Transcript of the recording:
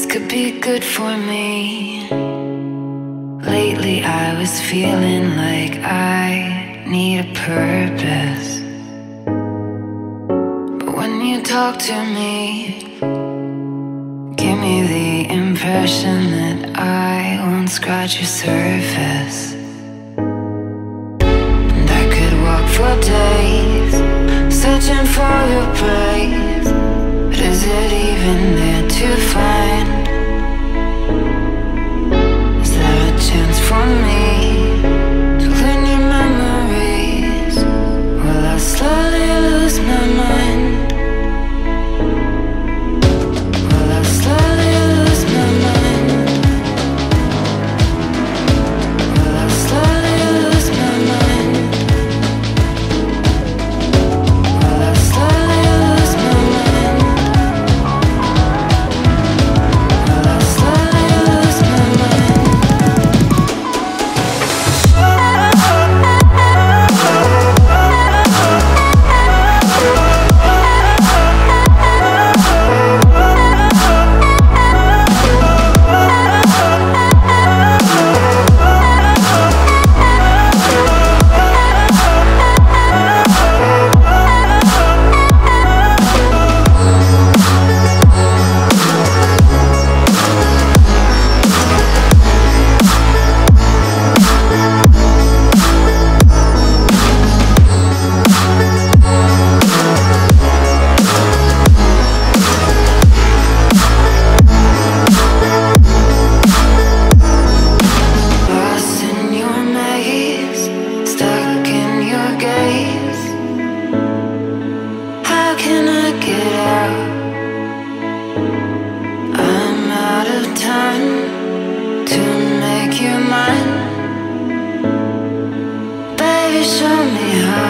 Could be good for me. Lately I was feeling like I need a purpose, but when you talk to me, give me the impression that I won't scratch your surface. And I could walk for days searching for your praise, but is it even there to find? Chance for me to learn your memories. Will I slowly lose my mind? Will I slowly lose my mind? Will I slowly lose my mind? Will I slowly lose my mind? Will I slowly lose my mind? Show me how.